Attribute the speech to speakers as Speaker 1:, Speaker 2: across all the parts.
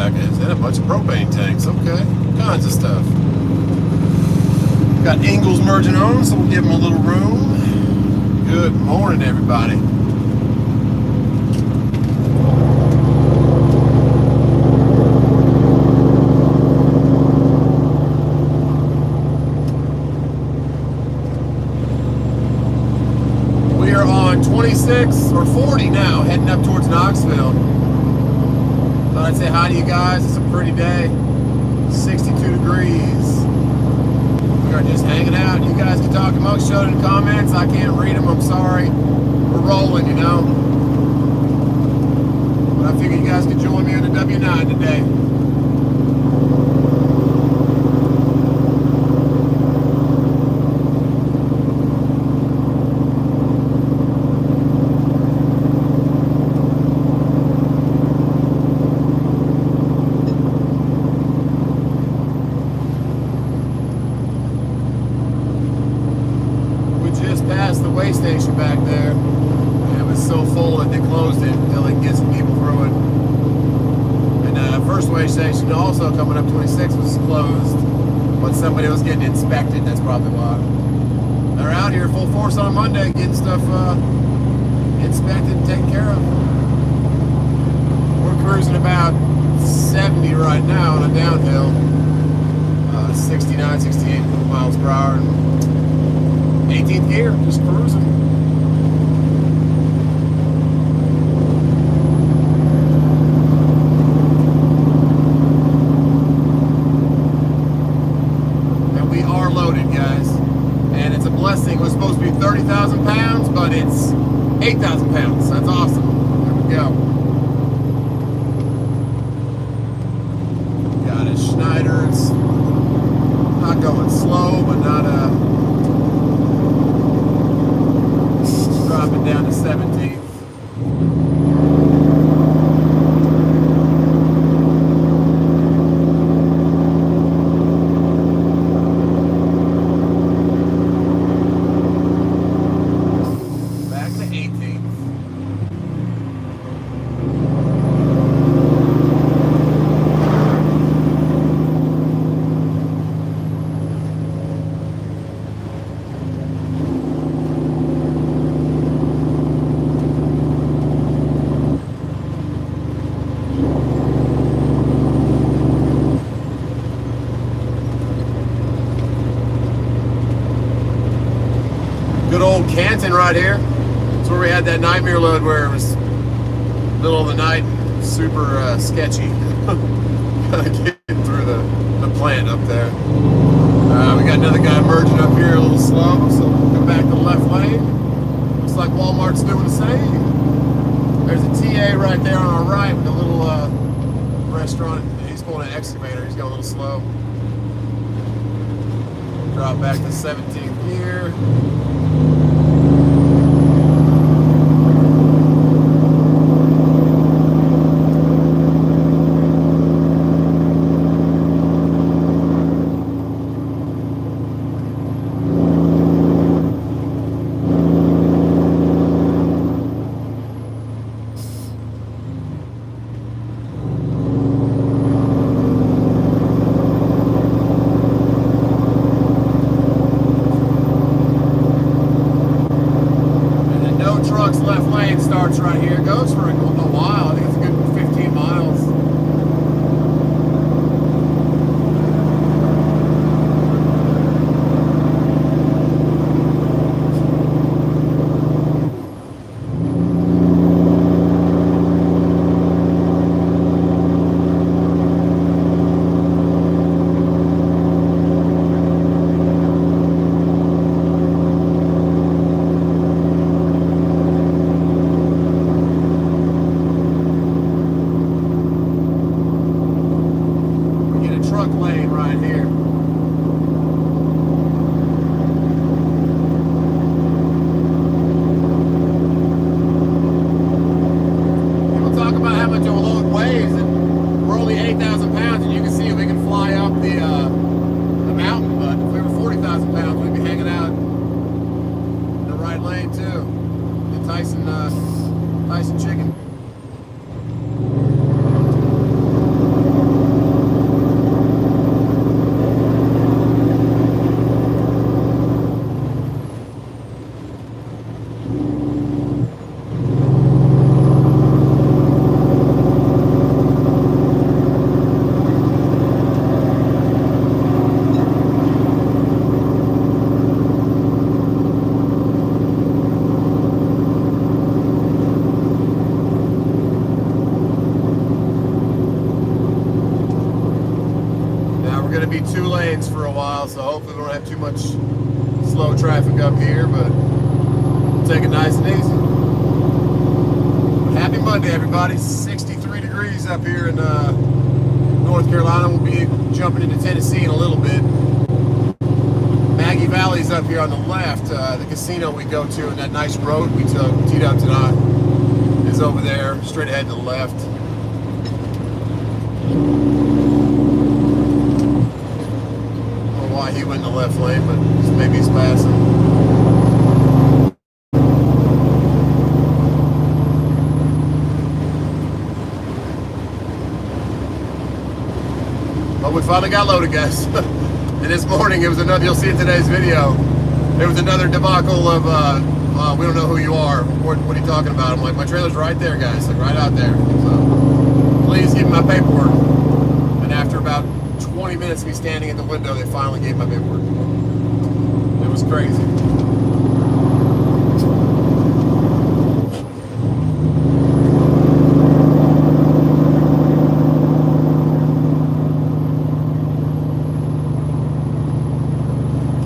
Speaker 1: back and a bunch of propane tanks. Okay, all kinds of stuff. Got Ingles merging on, so we'll give them a little room. Good morning, everybody. We are on 26 or 40 now, heading up towards Knoxville. Thought I'd say hi to you guys. It's a pretty day. 62 degrees. We are just hanging out. You guys can talk amongst each other in the comments. I can't read them. I'm sorry. We're rolling, you know. But I figure you guys can join me on the W9 today. Past the way station back there, and it was so full that they closed it until they could get some people through it. And first way station, also coming up 26, was closed, but somebody was getting inspected. That's probably why. They're out here full force on a Monday, getting stuff inspected and taken care of. We're cruising about 70 right now on a downhill, 69, 68 miles per hour. And 18th gear, just cruising. And we are loaded, guys. And it's a blessing. It was supposed to be 30,000 pounds, but it's 8,000 pounds. That's awesome. There we go. Got a Schneider. It's not going slow, but not dropping down to 17th. Back to 18th. Good old Canton right here. It's where we had that nightmare load where it was middle of the night, super sketcy. Getting through the plant up there. We got another guy merging up here a little slow, so we'll go back to the left lane. Looks like Walmart's doing the same. There's a TA right there on our right with a little restaurant. He's pulling an excavator. He's going a little slow. Drop back to 17th gear. Left lane starts right here. It goes for a while. I think it's a good 15 miles. Tyson chicken. going to be 2 lanes for a while, so hopefully we don't have too much slow traffic up here, but we'll take it nice and easy. Happy Monday, everybody. 63 degrees up here in North Carolina. We'll be jumping into Tennessee in a little bit. Maggie Valley's up here on the left. The casino we go to, and that nice road we teed up tonight is over there, straight ahead to the left. Why he went in the left lane, but maybe he's passing. But we finally got loaded, guys. And this morning it was another, you'll see in today's video, there was another debacle of we don't know who you are, what are you talking about? I'm like, my trailer's right there, guys, like right out there. So please give me my paperwork. And after about 20 minutes of me standing at the window, they finally gave my paperwork. It was crazy.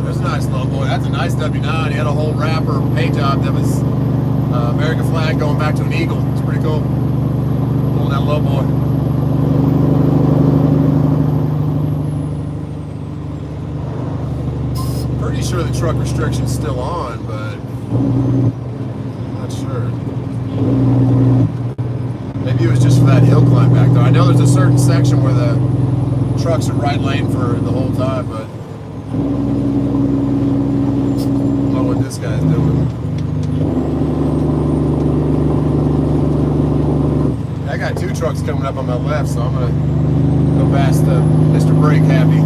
Speaker 1: There's a nice little boy. That's a nice W9. He had a whole wrapper paint job that was American flag going back to an eagle. It's pretty cool. Pulling that low boy. Pretty sure the truck restriction's still on, but I'm not sure. Maybe it was just for that hill climb back there. I know there's a certain section where the trucks are right lane for the whole time, but I don't know what this guy's doing. I got 2 trucks coming up on my left, so I'm gonna go past Mr. Brake Happy.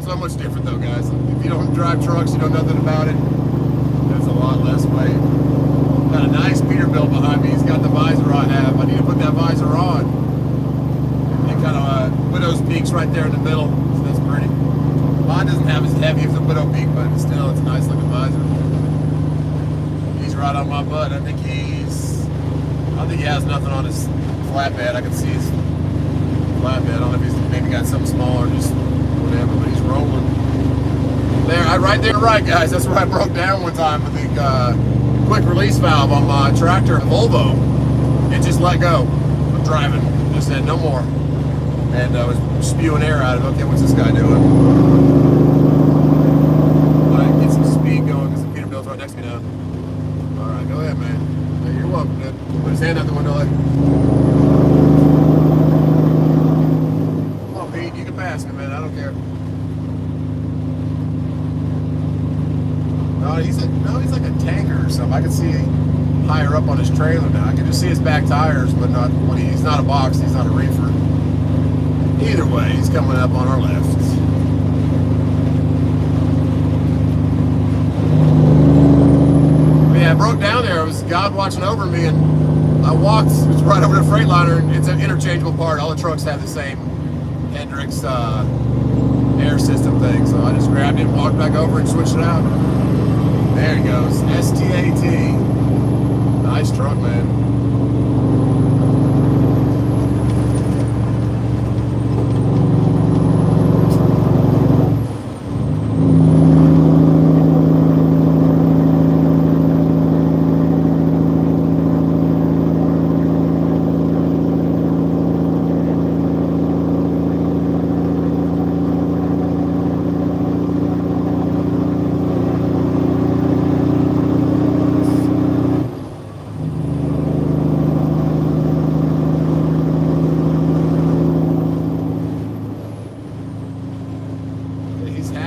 Speaker 1: So much different though, guys. If you don't drive trucks, you know nothing about it. There's a lot less weight. Got a nice Peterbilt behind me. He's got the visor I have. I need to put that visor on. It kind of widow's peak's right there in the middle, so that's pretty. Mine doesn't have as heavy as the widow peak, but still, it's a nice looking visor. He's right on my butt. I think he has nothing on his flatbed. I can see his flatbed. I don't know if he's maybe got something smaller, just whatever, but he's rolling. There, right there, right, guys. That's where I broke down one time with the quick release valve on my tractor, Volvo. It just let go. I'm driving, just said no more, and I was spewing air out of it. Okay, what's this guy doing? But I can get some speed going because the Peterbilt's right next to me now. All right, go ahead, man. Hey, you're welcome, dude. Put his hand out the window like. You can pass me, man. I don't care. No, he's like a tanker or something. I can see higher up on his trailer now. I can just see his back tires, but not when he's not a box. He's not a reefer. Either way, he's coming up on our left. But yeah, I broke down there. It was God watching over me, and I walked. It was right over the Freightliner, and it's an interchangeable part. All the trucks have the same Hendrix air system thing, so I just grabbed it and walked back over and switched it out. There he goes, STAT. Nice truck, man.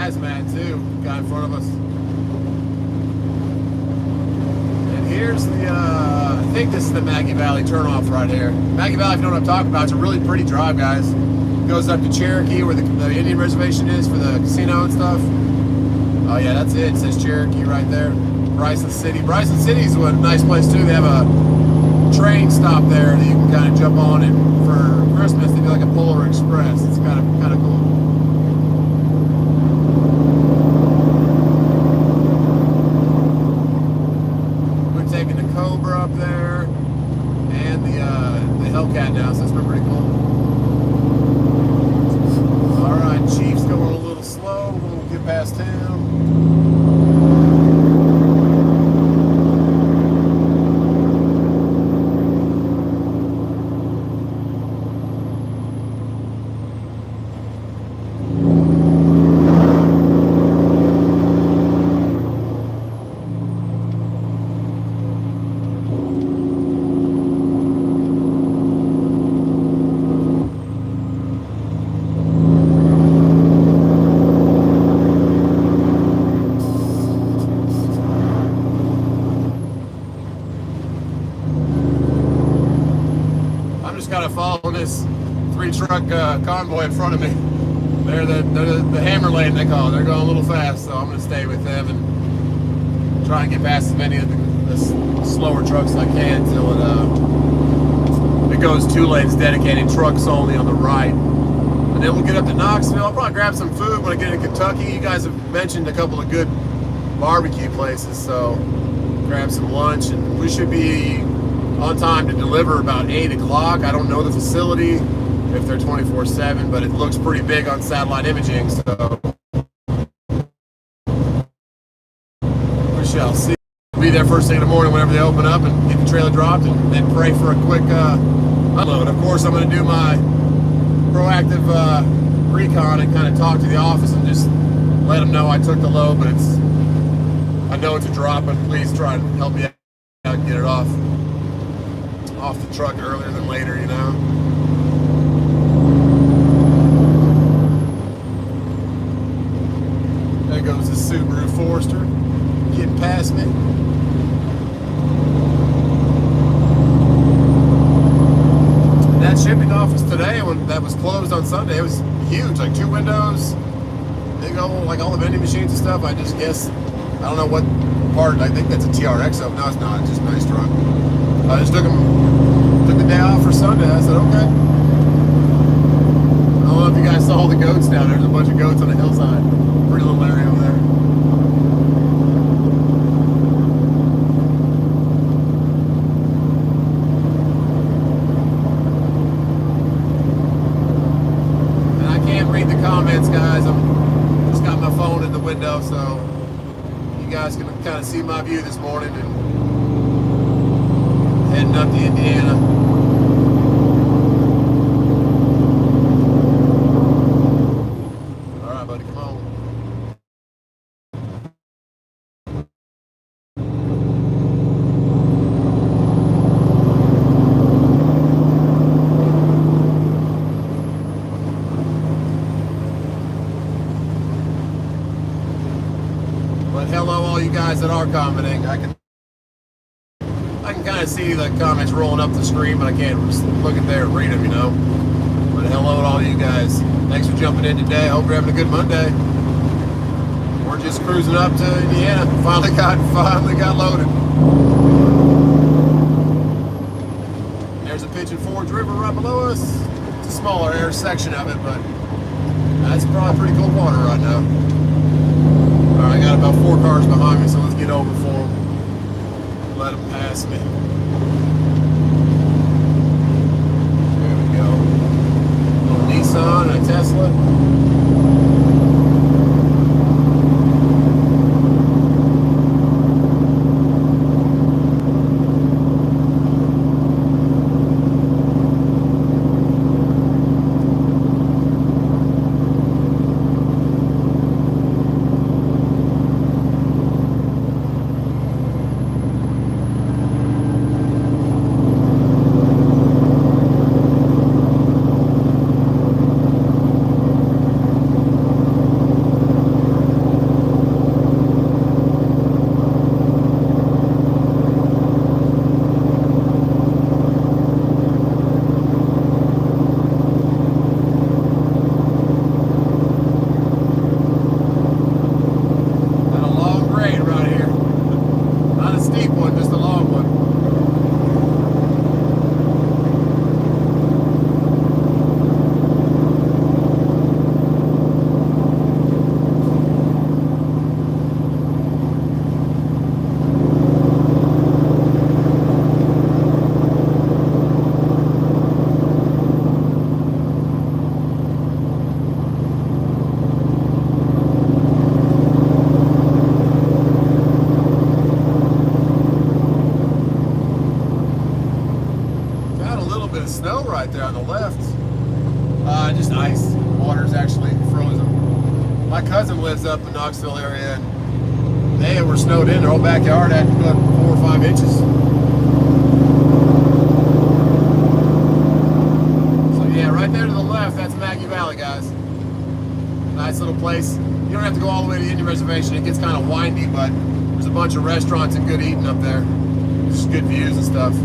Speaker 1: Hazmat too, guy in front of us. here's the, I think this is the Maggie Valley turnoff right here. Maggie Valley, if you know what I'm talking about, it's a really pretty drive, guys. It goes up to Cherokee, where the Indian reservation is for the casino and stuff. Oh yeah, that's it. It says Cherokee right there. Bryson City. Bryson City is a nice place too. They have a train stop there that you can kind of jump on, and for Christmas they do like a Polar Express. It's kind of cool. We're taking the Cobra up there and the Hellcat now, so it's been pretty cool. All right, Chief's going a little slow. We'll get past him. Kind of following this 3-truck convoy in front of me. They're the hammer lane, they call it. They're going a little fast, so I'm going to stay with them and try and get past as many of the slower trucks as I can until it goes 2 lanes dedicated, trucks only on the right. And then we'll get up to Knoxville. I'll probably grab some food when I get into Kentucky. You guys have mentioned a couple of good barbecue places, so grab some lunch, and we should be on time to deliver about 8 o'clock. I don't know the facility, if they're 24/7, but it looks pretty big on satellite imaging, so we shall see. We'll be there first thing in the morning whenever they open up and get the trailer dropped, and then pray for a quick unload. Of course, I'm going to do my proactive recon and kind of talk to the office and just let them know I took the load, but I know it's a drop, but please try and help me out and get it off the truck earlier than later, you know. There goes the Subaru Forester getting past me. That shipping office today, when that was closed on Sunday, it was huge, like 2 windows, big old, like all the vending machines and stuff. I just guess, I don't know what part, I think that's a TRX up. No, it's not, it's just a nice truck. I just took the day off for Sunday. I said, okay. I don't know if you guys saw all the goats down there. There's a bunch of goats on the hillside. Pretty little area over there. And I can't read the comments, guys. I'm just got my phone in the window, so you guys can kind of see my view this morning. And heading up to Indiana. All right, buddy, come on. But hello, all you guys that are commenting. I can kind of see the comments rolling up the screen, but I can't look at there and read them, you know. But hello to all you guys. Thanks for jumping in today. Hope you're having a good Monday. We're just cruising up to Indiana. Finally got loaded. There's a Pigeon Forge River right below us. It's a smaller air section of it, but that's probably pretty cool water right now. All right, I got about 4 cars behind me, so let's get over for them. Let them pass me. There we go. A little Nissan and a Tesla. lives up in the Knoxville area, and they were snowed in. Their whole backyard had about 4 or 5 inches. So yeah, right there to the left, that's Maggie Valley, guys. Nice little place. You don't have to go all the way to the Indian Reservation. It gets kind of windy, but there's a bunch of restaurants and good eating up there. Just good views and stuff.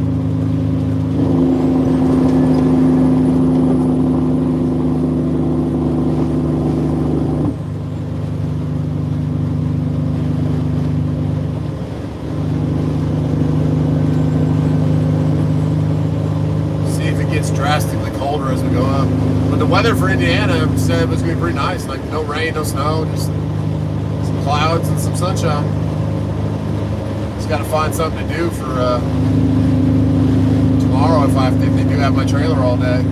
Speaker 1: Drastically colder as we go up, but the weather for Indiana said it was going to be pretty nice. Like no rain, no snow, just some clouds and some sunshine. Just got to find something to do for tomorrow if they do have my trailer all day.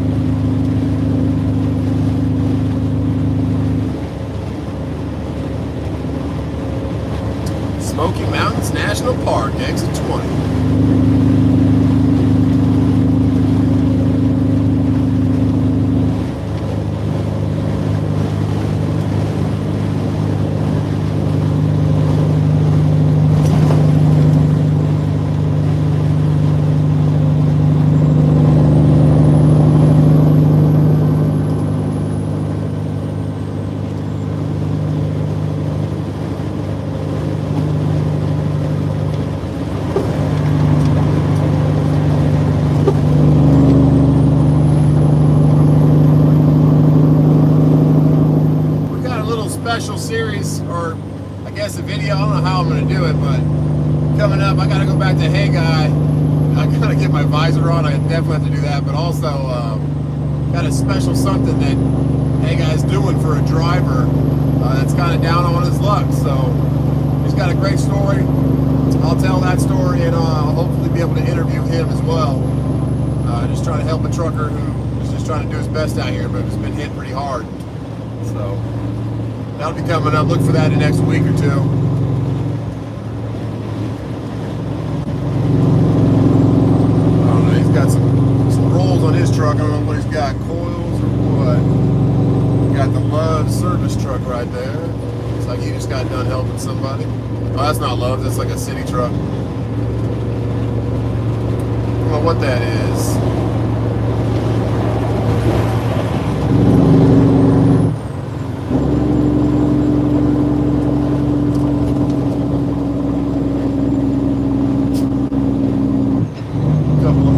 Speaker 1: Smoky Mountains National Park, exit 20. Special series, or I guess a video. I don't know how I'm going to do it, but coming up, I got to go back to Hey Guy. I got to get my visor on. I definitely have to do that, but also got a special something that Hey Guy's doing for a driver that's kind of down on his luck. So he's got a great story. I'll tell that story, and I'll hopefully be able to interview him as well. Just trying to help a trucker who is just trying to do his best out here, but has been hit pretty hard. So that'll be coming up. Look for that in the next week or two. I don't know. He's got some rolls on his truck. I don't know what he's got. Coils or what. Got the Love service truck right there. It's like he just got done helping somebody. Oh, that's not Love. That's like a city truck. I don't know what that is.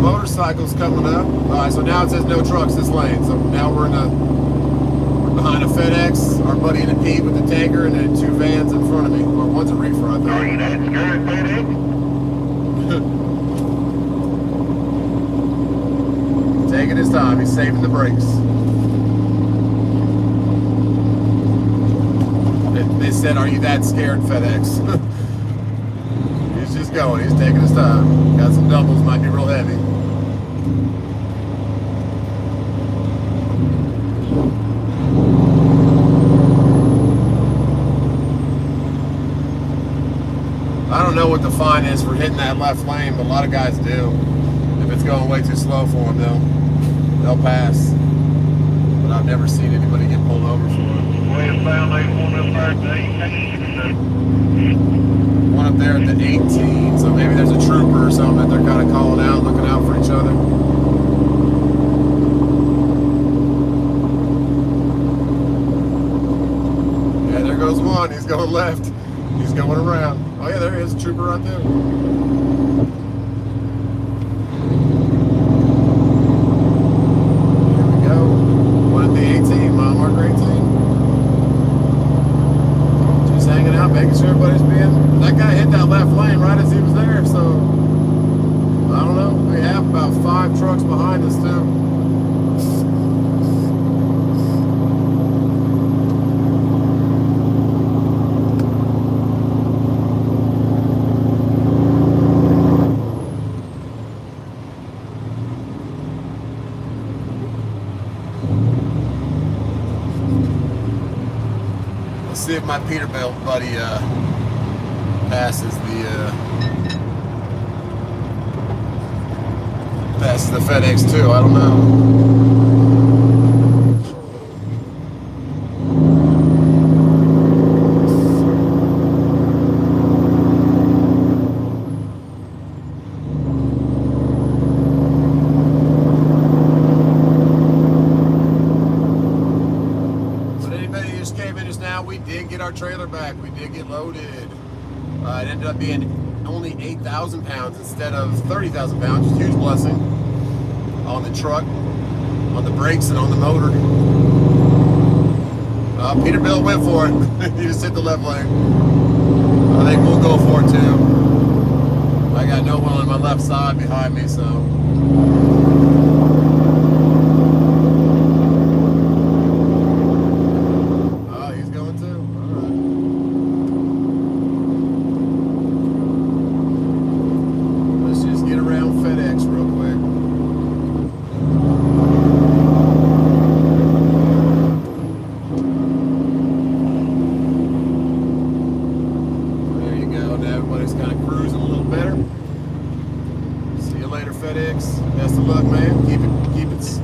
Speaker 1: Motorcycles coming up. Alright, so now it says no trucks this lane. So now we're behind a FedEx, our buddy in a Pete with the tanker, and then 2 vans in front of me. Well, one's a reefer, I think. Are you that scared, FedEx? Taking his time. He's saving the brakes. They said, "Are you that scared, FedEx?" He's just going. He's taking his time. Got some doubles. Might be real heavy. I don't know what the fine is for hitting that left lane, but a lot of guys do. If it's going way too slow for them, they'll pass. But I've never seen anybody get pulled over for it. One up there at the 18, so maybe there's a trooper or something that they're kind of calling out, looking out for each other. Yeah, there goes one. He's going left. He's going around. Oh yeah, there he is, a trooper right there. Here we go. One at the 18, mile marker 18. Just hanging out, making sure everybody's being... That guy hit that left lane right as he was there, so... I don't know. We have about 5 trucks behind us, too. See if my Peterbilt buddy passes the FedEx too. I don't know. We did get loaded. It ended up being only 8,000 pounds instead of 30,000 pounds, which is a huge blessing on the truck, on the brakes, and on the motor. Peterbilt went for it. He just hit the left lane. I think we'll go for it too. I got no one on my left side behind me, so. Oh, he's going too. All right. Let's just get around FedEx real quick. FedEx, best of luck, man. Keep it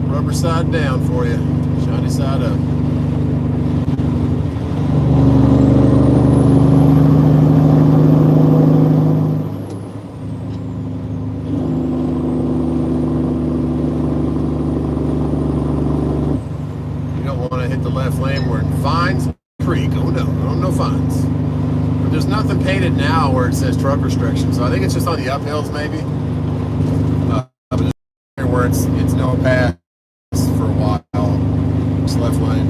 Speaker 1: rubber side down for you. Shiny side up. You don't want to hit the left lane where Fines Creek. Oh no fines. There's nothing painted now where it says truck restrictions, so I think it's just on the uphills maybe. Where it's no pass for a while. It's left lane.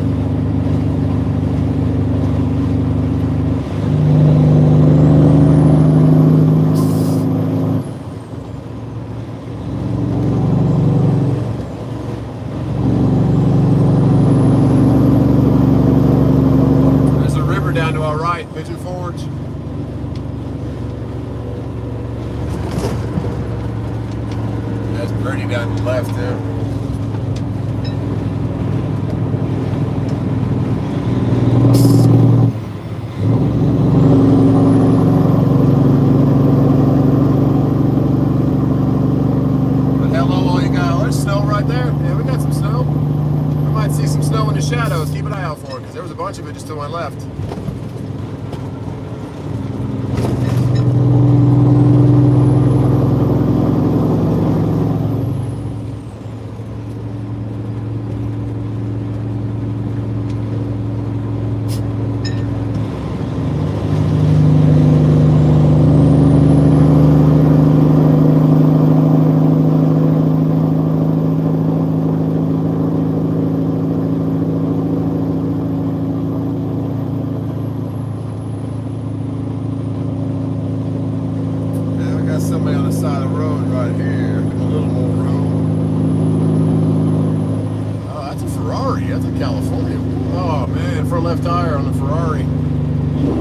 Speaker 1: There's a river down to our right, Pigeon Forge. That's pretty down the left there. But hello, all you guys. There's snow right there. Yeah, we got some snow. We might see some snow in the shadows. Keep an eye out for it, because there was a bunch of it just to my left. Somebody on the side of the road right here, a little more room. Oh, that's a Ferrari. That's a California. Oh man, front left tire on the Ferrari.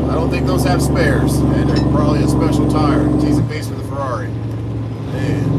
Speaker 1: I don't think those have spares, and they're probably a special tire. T's and B's for the Ferrari. Man.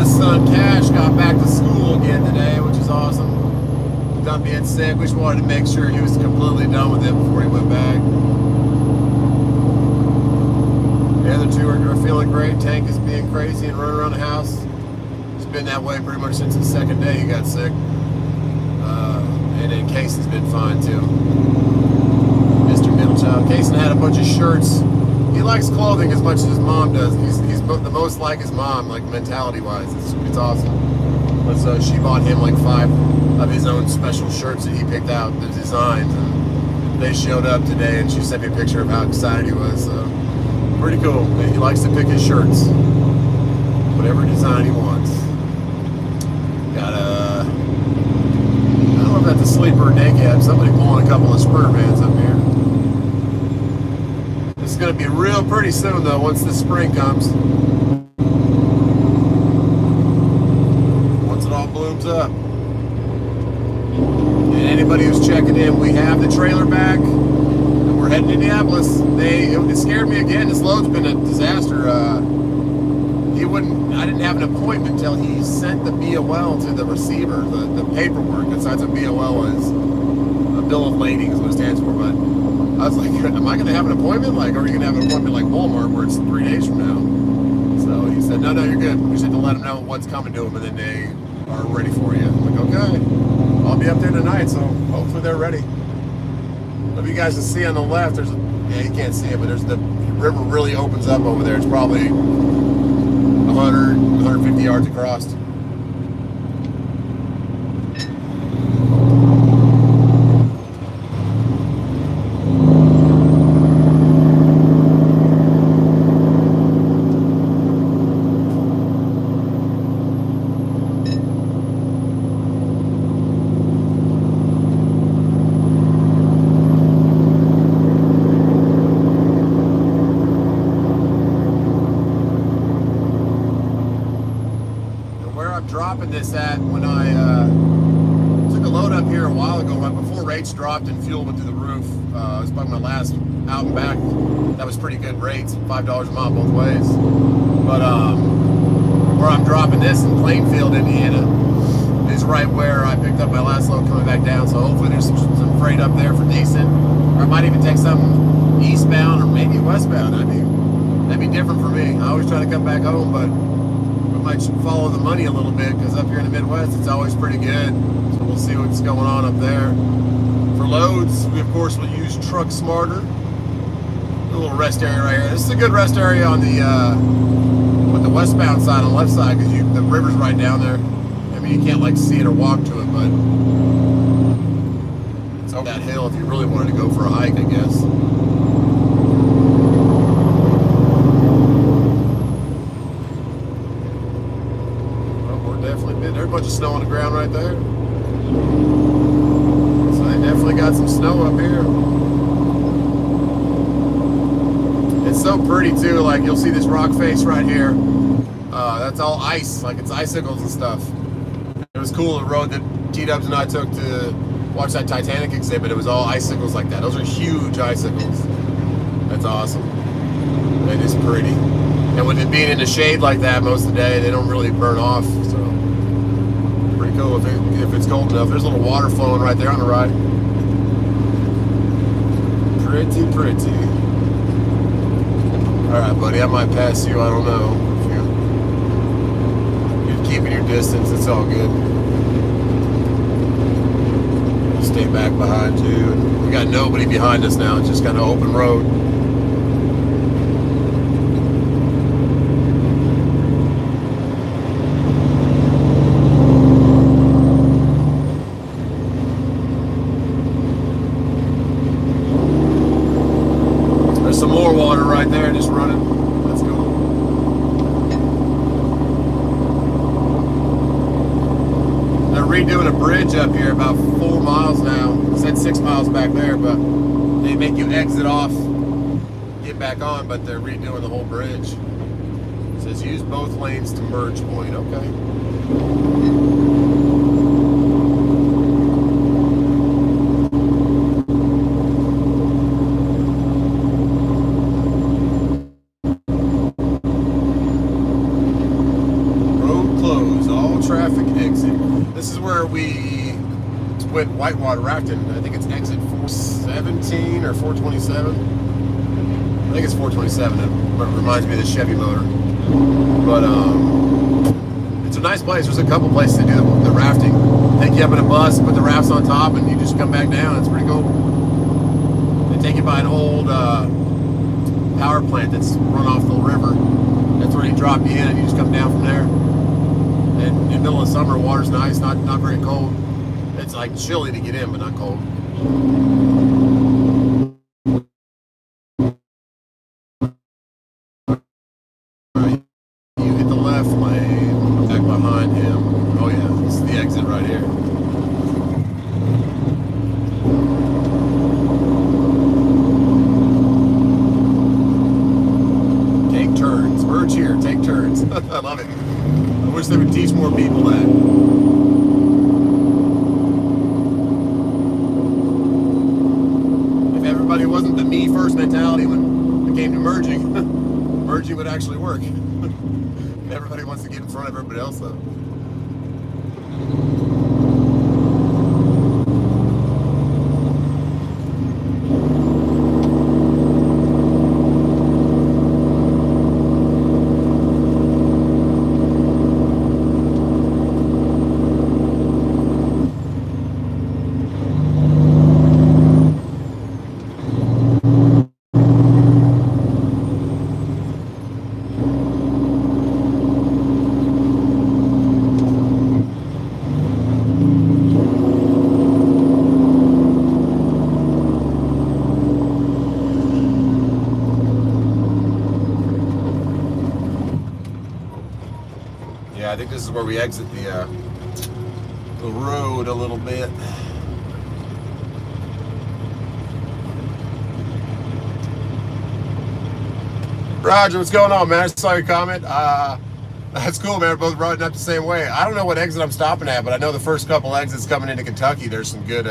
Speaker 1: Son Cash got back to school again today, which is awesome. Done being sick. We just wanted to make sure he was completely done with it before he went back. The other two are feeling great. Tank is being crazy and running around the house. It's been that way pretty much since the second day he got sick. And then Casey's been fine too. Mr. Middlechild. Casey had a bunch of shirts. He likes clothing as much as his mom does. He's the most like his mom, like mentality-wise. It's awesome. But so she bought him like 5 of his own special shirts that he picked out, the designs, and they showed up today. And she sent me a picture of how excited he was. So pretty cool. He likes to pick his shirts, whatever design he wants. Got a, I don't know if that's a sleeper or day cab. Somebody pulling a couple of sprinter vans up here. It's going to be real pretty soon though, once the spring comes. Once it all blooms up. And anybody who's checking in, we have the trailer back. And we're heading to Indianapolis. It scared me again. This load's been a disaster. I didn't have an appointment until he sent the BOL to the receiver, the paperwork. That's what BOL is. A bill of lading is what it stands for. But I was like, am I going to have an appointment? Like, are we going to have an appointment like Walmart where it's 3 days from now? So he said, no, you're good. We just have to let them know what's coming to them, and then they are ready for you. I'm like, okay. I'll be up there tonight, so hopefully they're ready. If you guys can see on the left, yeah, you can't see it, but the river really opens up over there. It's probably 150 yards across. Dropping this at when I took a load up here a while ago, right before rates dropped and fuel went through the roof. It was probably my last out and back. That was pretty good rates, $5 a mile both ways. But where I'm dropping this in Plainfield, Indiana, is right where I picked up my last load coming back down. So hopefully there's some freight up there for decent. Or I might even take some eastbound or maybe westbound. That'd be different for me. I always try to come back home, but might follow the money a little bit, because up here in the Midwest it's always pretty good. So we'll see what's going on up there. For loads, we of course will use Truck Smarter. A little rest area right here. This is a good rest area on the with the westbound side on the left side, because the river's right down there. I mean, you can't like see it or walk to it, but it's over that hill if you really wanted to go for a hike, I guess. There's a bunch of snow on the ground right there. So they definitely got some snow up here. It's so pretty too, like you'll see this rock face right here. That's all ice, like it's icicles and stuff. It was cool, the road that T-Dubs and I took to watch that Titanic exhibit, it was all icicles like that. Those are huge icicles. That's awesome. It is pretty. And with it being in the shade like that most of the day, they don't really burn off, so pretty cool if it's cold enough. There's a little water flowing right there on the right. Pretty. Alright, buddy, I might pass you, I don't know. If you're keeping your distance, it's all good. I'll stay back behind you. And we got nobody behind us now, it's just kind of open road. Some more water right there just running. Let's go. They're redoing a bridge up here about 4 miles now. It said 6 miles back there, but they make you exit off, get back on, but they're redoing the whole bridge. It says use both lanes to merge point. Okay. Traffic exit. This is where we went whitewater rafting. I think it's exit 417 or 427. I think it's 427. It reminds me of the Chevy motor. But it's a nice place. There's a couple places to do the rafting. Take you up in a bus, put the rafts on top, and you just come back down. It's pretty cool. They take you by an old power plant that's run off the river. That's where they drop you in, and you just come down from there. And in the middle of summer, water's nice, not very cold. It's like chilly to get in, but not cold. Right. You hit the left lane, back behind him. Oh yeah, this is the exit right here. Take turns. Merge here, take turns. I love it. I wish they would teach more people that. If everybody wasn't the me mentality when it came to merging. Merging would actually work. Everybody wants to get in front of everybody else, though. Yeah, I think this is where we exit the road a little bit. Roger, what's going on, man? I saw your comment. That's cool, man. We're both riding up the same way. I don't know what exit I'm stopping at, but I know the first couple exits coming into Kentucky, there's some good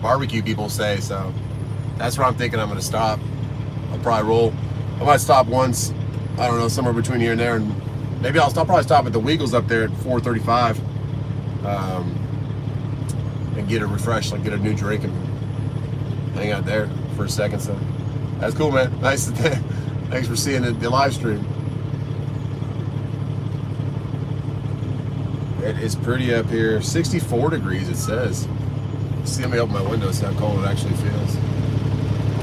Speaker 1: barbecue people say, so that's where I'm thinking I'm going to stop. I'll probably roll. I might stop once, I don't know, somewhere between here and there, and maybe I'll probably stop at the Weagles up there at 435 and get a refresh, like get a new drink and hang out there for a second. So that's cool, man. Nice. Thanks for seeing the live stream. It is pretty up here. 64 degrees it says. See, let me open my window, see how cold it actually feels.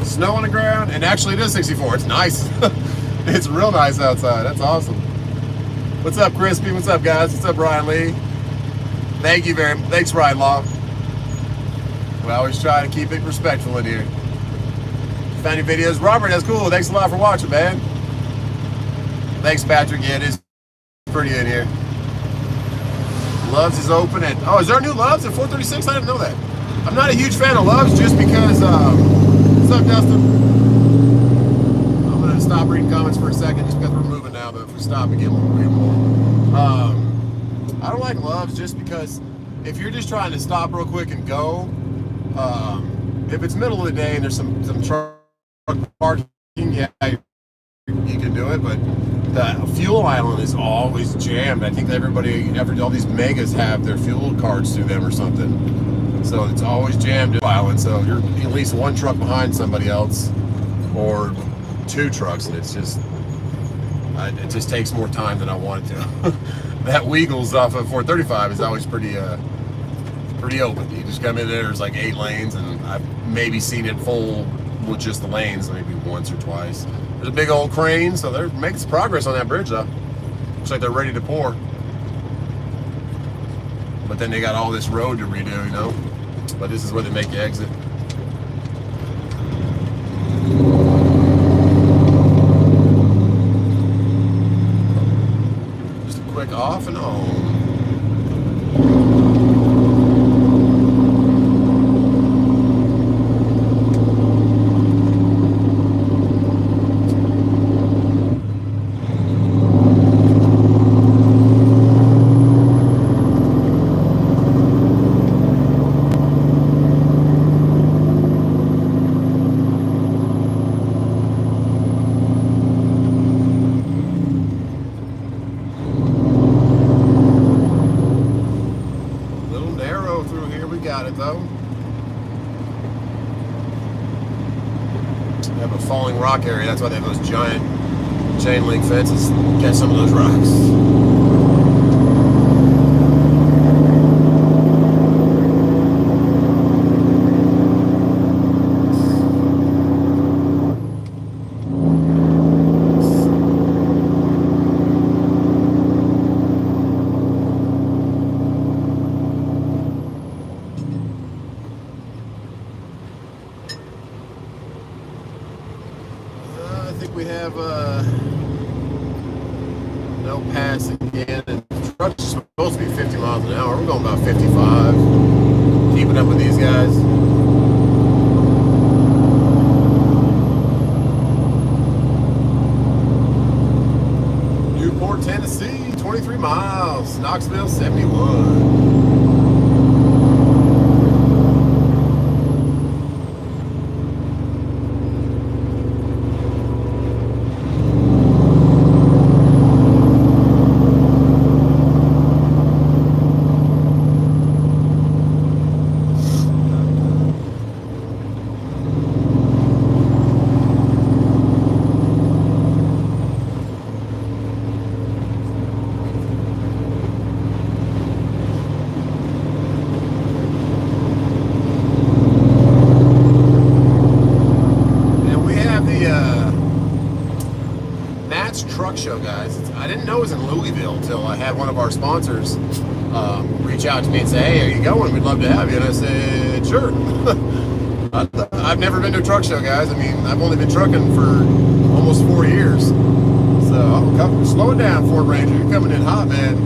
Speaker 1: Snow on the ground, and actually it is 64. It's nice. It's real nice outside. That's awesome. What's up, Crispy? What's up, guys? What's up, Ryan Lee? Thank you very much. Thanks, Ryan Law. We always try to keep it respectful in here. Found your videos. Robert, that's cool. Thanks a lot for watching, man. Thanks, Patrick. Yeah, it is pretty in here. Love's is open at... Oh, is there a new Love's at 436? I didn't know that. I'm not a huge fan of Love's just because... what's up, Dustin? I'm going to stop reading comments for a second just because we're moving now, but if we stop again, we'll read more. I don't like Love's just because if you're just trying to stop real quick and go, if it's middle of the day and there's some truck parking, yeah, you can do it, but the fuel island is always jammed. I think everybody, all these megas have their fuel cards through them or something. So it's always jammed in island. So you're at least one truck behind somebody else or two trucks, and it's just, it just takes more time than I want it to. That Weagles off of 435 is always pretty open. You just come in there, there's like 8 lanes, and I've maybe seen it full with just the lanes, maybe once or twice. There's a big old crane, so they're making some progress on that bridge, though. Looks like they're ready to pour. But then they got all this road to redo, you know? But this is where they make the exit. Just a quick off and on. Rock area. That's why they have those giant chain link fences. Catch some of those rocks. We have no passing again, and the trucks are supposed to be 50 miles an hour. We're going about 55, keeping up with these guys. Newport, Tennessee, 23 miles. Knoxville, 71. truck show, guys. I didn't know it was in Louisville until I had one of our sponsors reach out to me and say, hey, are you going? We'd love to have you. And I said, sure. I've never been to a truck show, guys. I mean, I've only been trucking for almost 4 years. So, slow it down, Ford Ranger. You're coming in hot, man.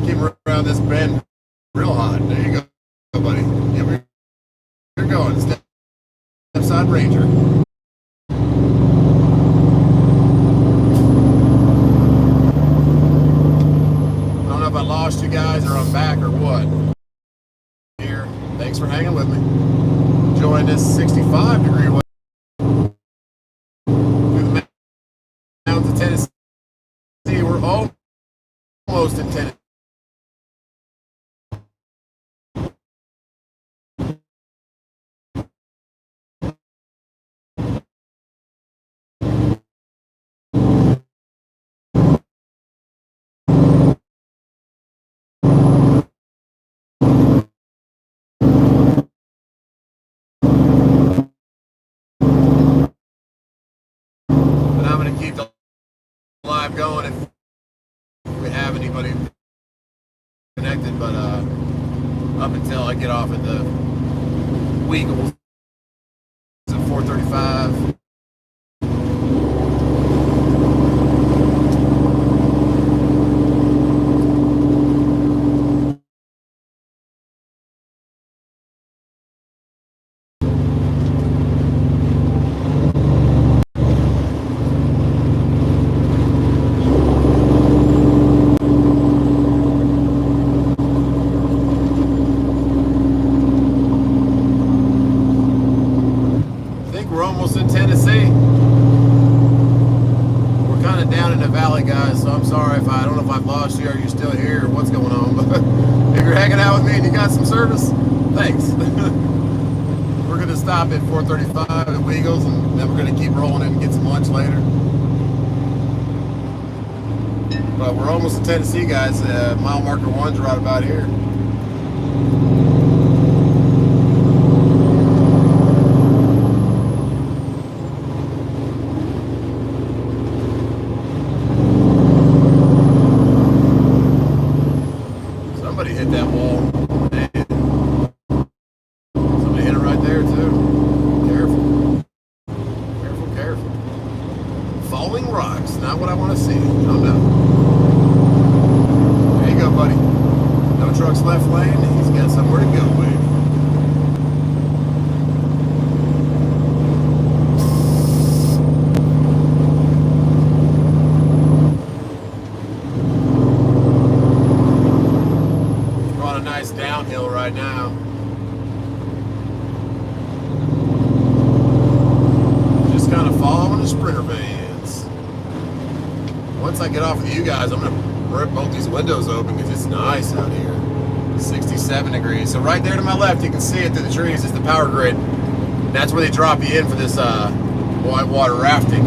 Speaker 1: Keep around this bend real hot. There you go, buddy. Yeah, you're going. Step side Ranger. I don't know if I lost you guys or I'm back or what. Here, thanks for hanging with me. Enjoying this 65-degree weather through the mountains of Tennessee. We're almost in Tennessee. Keep the live going if we have anybody connected, but up until I get off at the Weagles at 4:35. We're almost in Tennessee. We're kind of down in the valley, guys, so I'm sorry if I don't know if I've lost you or you're still here or what's going on, but if you're hanging out with me and you got some service, thanks. We're going to stop at 4:35 at Weagles, and then we're going to keep rolling in and get some lunch later. But we're almost in Tennessee, guys. Mile marker 1's right about here. Somebody hit that wall. Man. Somebody hit it right there, too. Careful. Careful, careful. Falling rocks. Not what I want to see. Oh, no. There you go, buddy. No trucks left lane. He's got somewhere to go, baby. Downhill right now. Just kind of following the Sprinter vans. Once I get off with you guys, I'm going to rip both these windows open because it's nice out here. 67 degrees. So right there to my left, you can see it through the trees, is the power grid. That's where they drop you in for this whitewater rafting.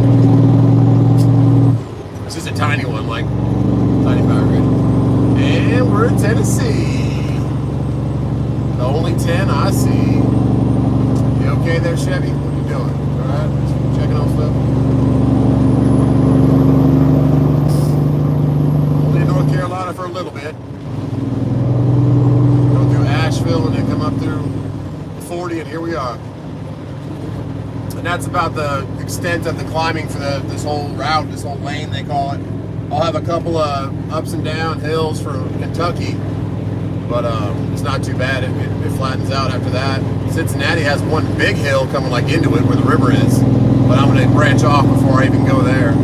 Speaker 1: It's just a tiny one, like tiny power grid. And we're in Tennessee. The only 10 I see. You okay there, Chevy? What are you doing? All right, just checking on stuff. Only in North Carolina for a little bit. Go through Asheville and then come up through 40, and here we are. And that's about the extent of the climbing for this whole route, this whole lane they call it. I'll have a couple of ups and down hills for Kentucky. But it's not too bad. It flattens out after that. Cincinnati has one big hill coming like into it where the river is. But I'm going to branch off before I even go there.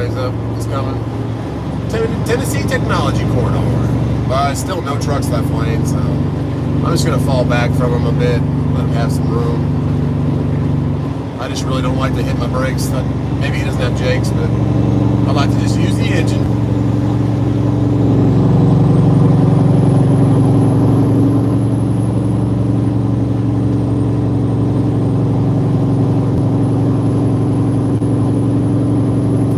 Speaker 1: ways up. It's coming. Tennessee Technology Corridor. But still no trucks left lane, so I'm just going to fall back from him a bit, let him have some room. I just really don't like to hit my brakes. Maybe he doesn't have Jakes, but I like to just use the engine.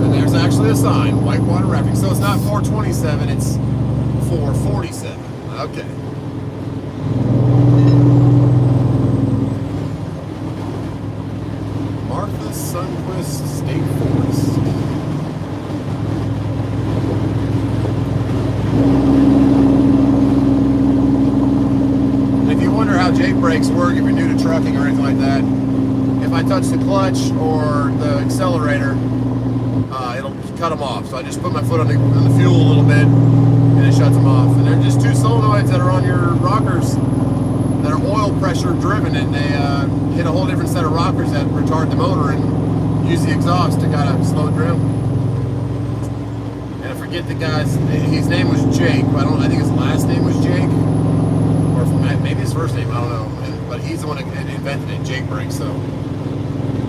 Speaker 1: And there's actually a sign, whitewater rafting. So it's not 427, it's 447. Okay. Sunquist State Forest. If you wonder how Jake brakes work, if you're new to trucking or anything like that, if I touch the clutch or the accelerator, it'll cut them off. So I just put my foot on the fuel a little bit, and it shuts them off. And they're just two solenoids that are on your rockers that are oil pressure driven, and they hit a whole different set of rockers that retard the motor and use the exhaust to kind of slow it down. And I forget the guy's, his name was Jake, but I think his last name was Jake, or maybe his first name, I don't know. But he's the one that invented it, Jake brakes. So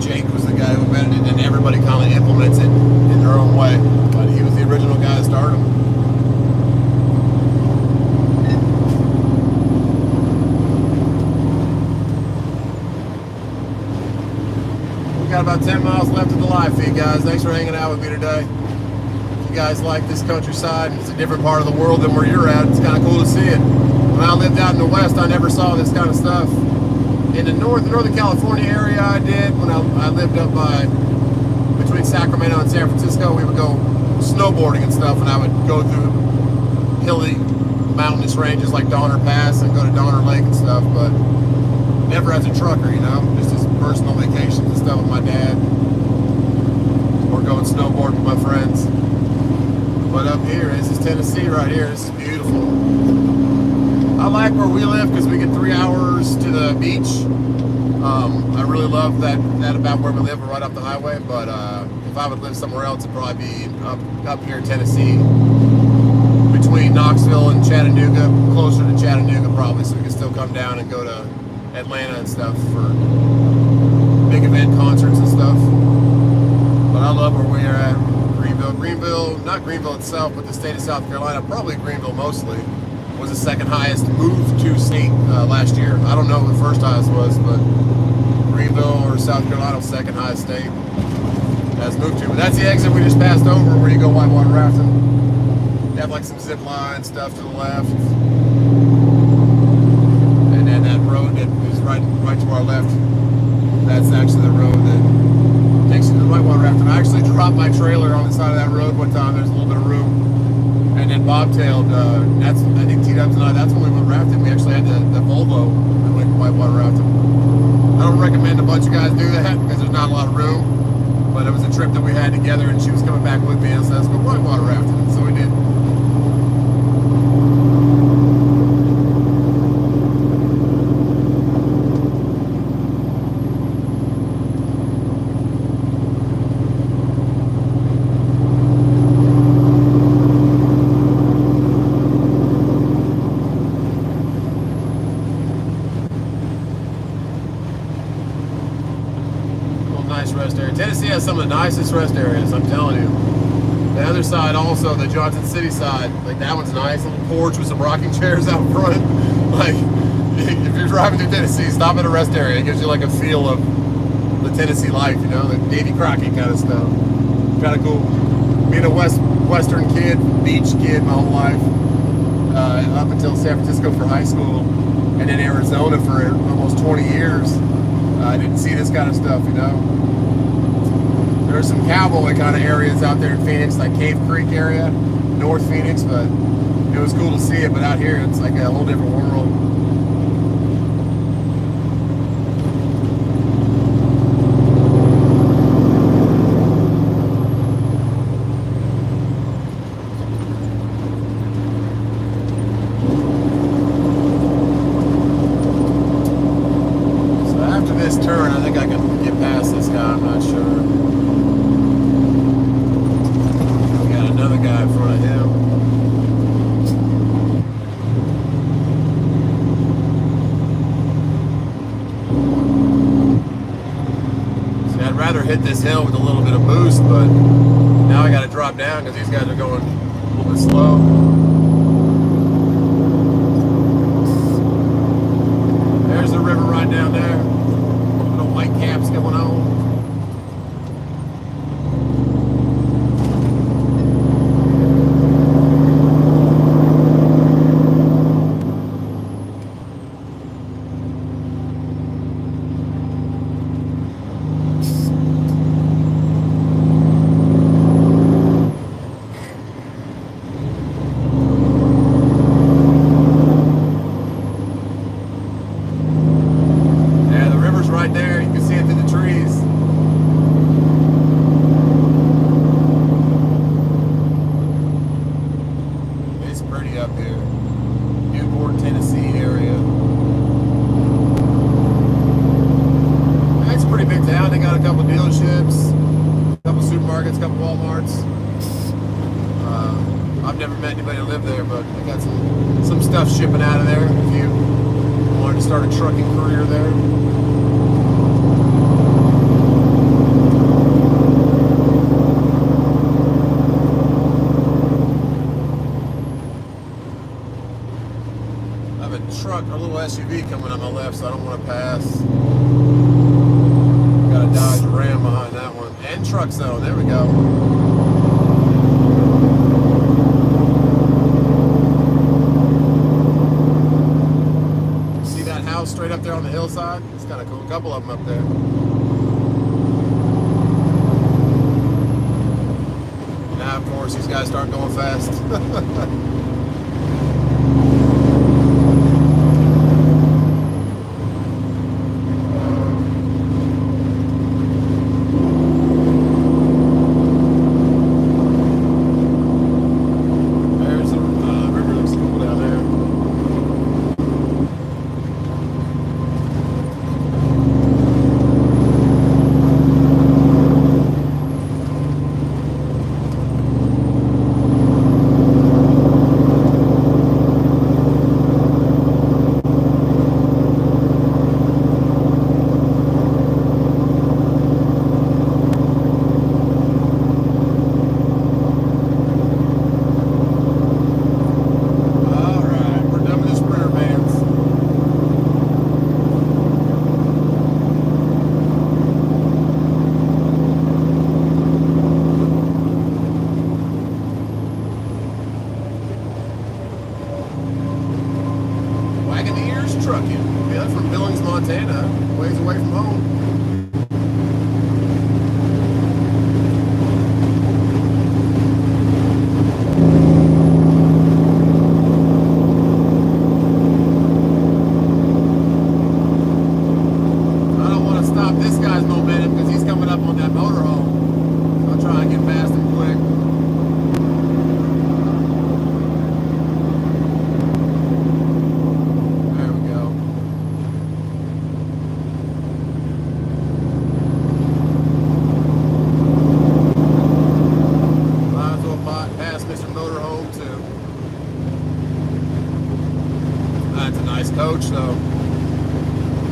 Speaker 1: Jake was the guy who invented it, and everybody kind of implements it in their own way. But he was the original guy that started them. Got about 10 miles left of the live feed, guys. Thanks for hanging out with me today. If you guys like this countryside, it's a different part of the world than where you're at. It's kind of cool to see it. When I lived out in the West, I never saw this kind of stuff. In the Northern California area, I did. When I lived up between Sacramento and San Francisco, we would go snowboarding and stuff, and I would go through hilly, mountainous ranges like Donner Pass and go to Donner Lake and stuff, but never as a trucker, you know, just as personal vacations and stuff with my dad, or going snowboarding with my friends. But up here, this is Tennessee right here. This is beautiful. I like where we live because we get 3 hours to the beach. I really love that about where we live. We're right up the highway, but if I would live somewhere else, it'd probably be up here in Tennessee, between Knoxville and Chattanooga, closer to Chattanooga probably, so we can still come down and go to Atlanta and stuff for big event concerts and stuff. But I love where we are at. Greenville, not Greenville itself, but the state of South Carolina, probably Greenville mostly, was the second highest move to state last year. I don't know what the first highest was, but Greenville or South Carolina, second highest state has moved to. But that's the exit we just passed over where you go whitewater rafting. They have like some zip line stuff to the left. And then that road that is right to our left, that's actually the road that takes you to the whitewater rafting. I actually dropped my trailer on the side of that road one time. There's a little bit of room. And then bobtailed, that's, I think T-Dubs and I, that's when we went rafting. We actually had the Volvo that went whitewater rafting. I don't recommend a bunch of guys do that because there's not a lot of room. But it was a trip that we had together, and she was coming back with me and said, let's go whitewater rafting. And so we did. Rest area. Tennessee has some of the nicest rest areas, I'm telling you. The other side also, the Johnson City side, like that one's nice. A little porch with some rocking chairs out front. Like, if you're driving through Tennessee, stop at a rest area. It gives you like a feel of the Tennessee life, you know, the Davy Crockett kind of stuff. Kind of cool. Being a Western kid, beach kid my whole life, up until San Francisco for high school, and then Arizona for almost 20 years. I didn't see this kind of stuff, you know. There's some cowboy kind of areas out there in Phoenix, like Cave Creek area, North Phoenix, but it was cool to see it. But out here, it's like a whole different world. So after this turn, I think I can get past this guy. I'm not sure. guy in front of him. See, I'd rather hit this hill with a little bit of boost, but now I got to drop down because these guys are going a little bit slow. There's the river right down there. Little white caps going on. Shipping out of there if you wanted to start a trucking career there. I have a truck, a little SUV coming on my left, so I don't want to pass. Got a Dodge Ram behind that one. And truck zone, there we go. Straight up there on the hillside. It's kind of cool. A couple of them up there. Now, of course, these guys start going fast. Montana, ways away from home. I don't want to stop this guy's momentum because he's coming up on that motorhome. So I'll try and get past him quick. Coach, so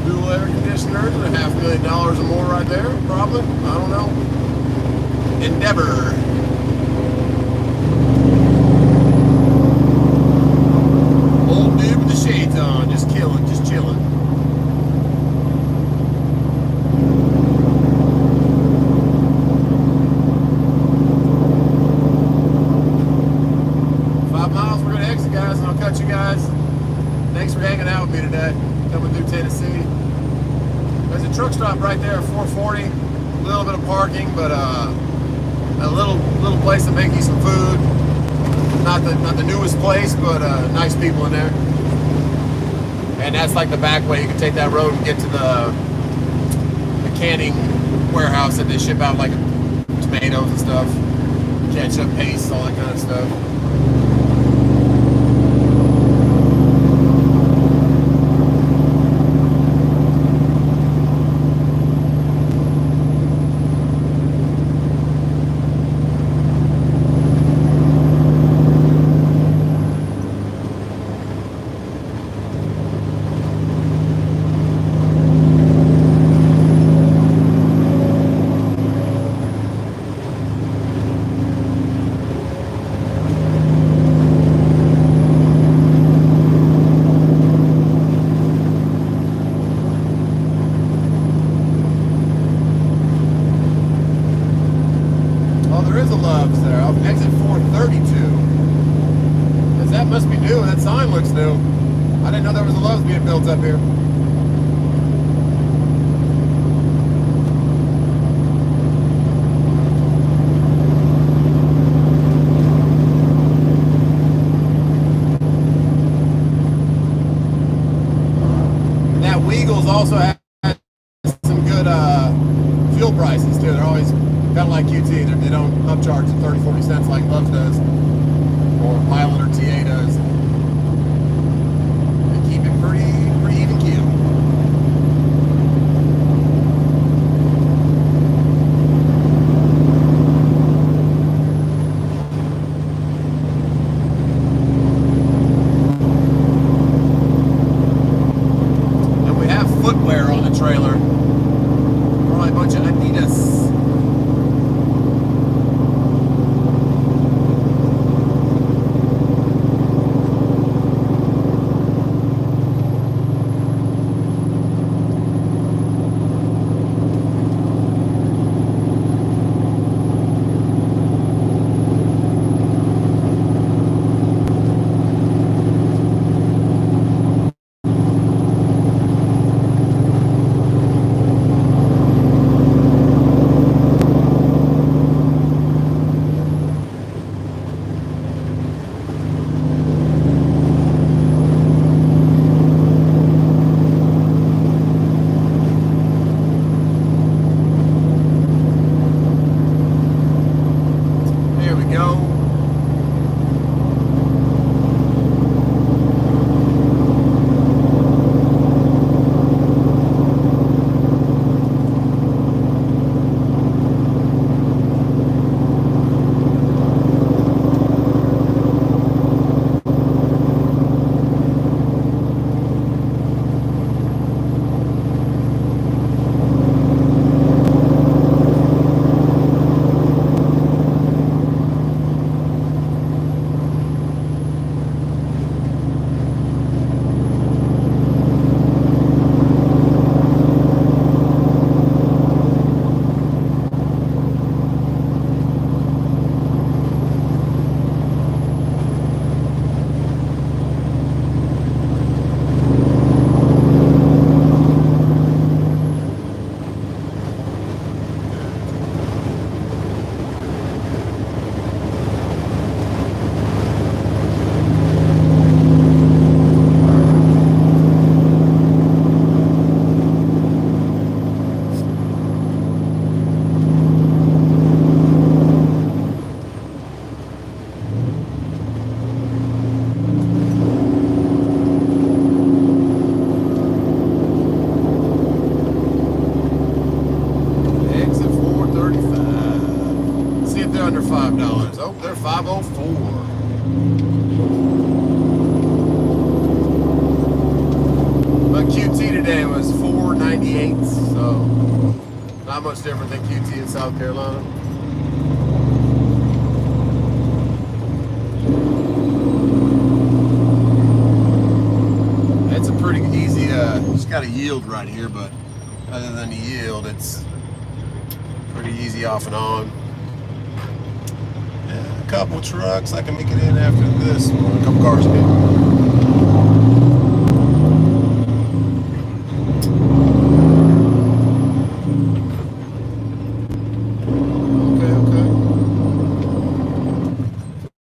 Speaker 1: dual air conditioners and $500,000 or more right there, probably. I don't know. Endeavor. Old dude with the shades on, just killing, just chilling. We're gonna exit, guys, and I'll cut you guys. Thanks for hanging out with me today, coming through Tennessee. There's a truck stop right there, 440. A little bit of parking, but a little place to make you some food. Not the newest place, but nice people in there. And that's like the back way. You can take that road and get to the canning warehouse that they ship out like tomatoes and stuff, ketchup, paste, all that kind of stuff. must be new. That sign looks new. I didn't know there was a Lowe's being built up here. That Weagle's also has some good fuel prices too. They're always kind of like QT. They don't upcharge at 30, 40 cents like Love's does, or Milan or TA does. They keep it pretty even keel. And we have footwear on the trailer. Probably a bunch of Adidas. Under $5. Oh, they're $5.04. But QT today was $4.98, so not much different than QT in South Carolina. It's a pretty easy, just got a yield right here, but other than the yield, it's pretty easy off and on. A couple trucks, I can make it in after this one. A couple cars can.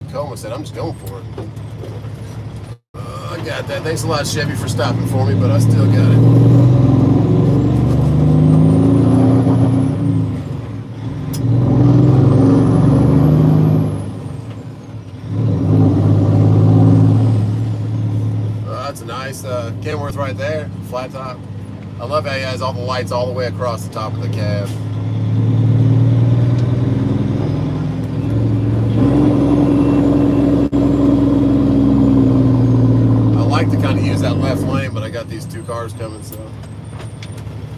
Speaker 1: Okay. Coma said, I'm just going for it. I got that. Thanks a lot, Chevy, for stopping for me, but I still got it. Kenworth right there, flat top. I love how he has all the lights all the way across the top of the cab. I like to kind of use that left lane, but I got these two cars coming, so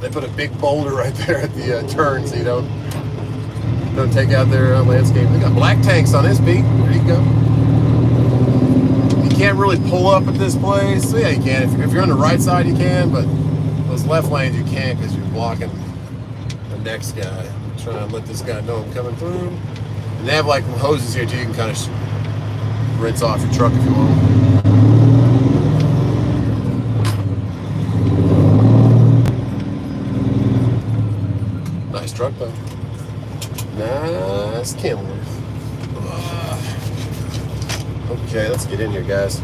Speaker 1: they put a big boulder right there at the turn, so you don't take out their landscape. They got black tanks on this beat. There you go. Can't really pull up at this place. So yeah, you can. If you're on the right side, you can, but those left lanes you can't because you're blocking the next guy. I'm trying to let this guy know I'm coming through. And they have like hoses here too. You can kind of rinse off your truck if you want. Nice truck though. Nice Kenworth. Okay, let's get in here, guys.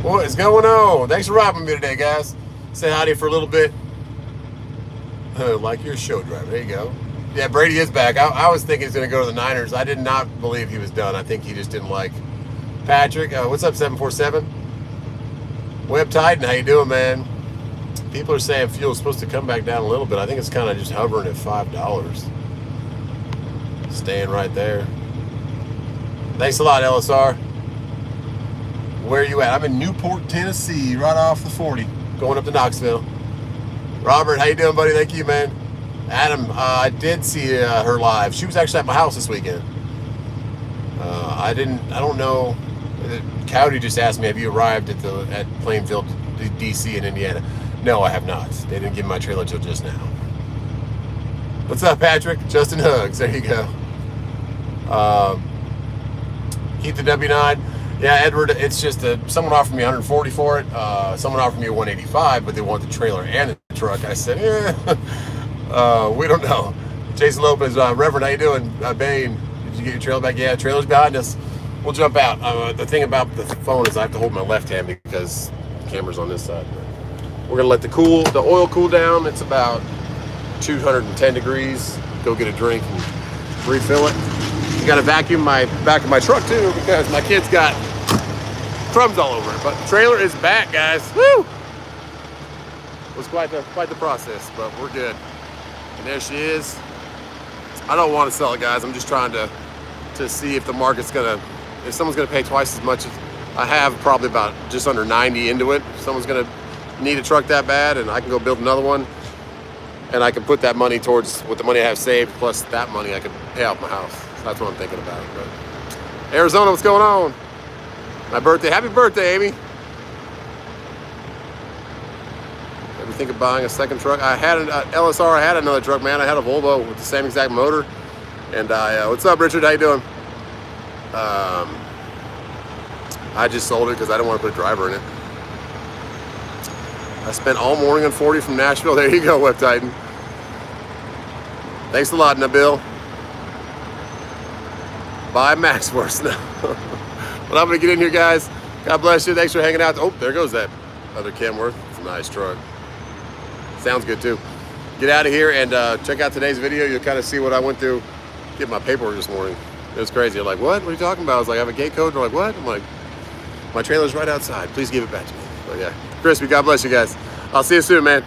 Speaker 1: What is going on? Thanks for riding with me today, guys. Say hi to you for a little bit. Like your show driver. There you go. Yeah, Brady is back. I was thinking he's going to go to the Niners. I did not believe he was done. I think he just didn't like Patrick. What's up, 747? Web Titan, how you doing, man? People are saying fuel's supposed to come back down a little bit. I think it's kind of just hovering at $5. Staying right there. Thanks a lot, LSR. Where are you at? I'm in Newport, Tennessee, right off the 40, going up to Knoxville. Robert, how you doing, buddy? Thank you, man. Adam, I did see her live. She was actually at my house this weekend. I don't know. Cowdy just asked me, have you arrived at Plainfield, DC in Indiana? No, I have not. They didn't give me my trailer till just now. What's up, Patrick? Justin Hugs. There you go. Keep the W9. Yeah, Edward, it's just someone offered me 140 for it. Someone offered me a 185, but they want the trailer and the truck. I said, we don't know. Jason Lopez, Reverend, how you doing? Bane, did you get your trailer back? Yeah, trailer's behind us. We'll jump out. The thing about the phone is I have to hold my left hand because the camera's on this side. We're gonna let the oil cool down. It's about 210 degrees. Go get a drink and refill it. You gotta vacuum my back of my truck too because my kid's got crumbs all over it. But the trailer is back, guys. Woo! It was quite the process, but we're good. And there she is. I don't want to sell it, guys. I'm just trying to see if the market's if someone's gonna pay twice as much as I have, probably about just under 90 into it. If someone's gonna need a truck that bad, and I can go build another one, and I can put that money towards with the money I have saved plus that money I can pay off my house. So that's what I'm thinking about. But Arizona, what's going on? My birthday. Happy birthday, Amy. Ever think of buying a second truck? I had an LSR. I had another truck, man. I had a Volvo with the same exact motor. And what's up, Richard? How you doing? I just sold it because I didn't want to put a driver in it. I spent all morning on 40 from Nashville. There you go, Web Titan. Thanks a lot, Nabil. Bye, Maxworth now. But I'm going to get in here, guys. God bless you. Thanks for hanging out. Oh, there goes that other Kenworth. It's a nice truck. Sounds good, too. Get out of here and check out today's video. You'll kind of see what I went through. Get my paperwork this morning. It was crazy. I'm like, what? What are you talking about? I was like, I have a gate code. They're like, what? I'm like, my trailer's right outside. Please give it back to me. But yeah, crispy. God bless you guys. I'll see you soon, man.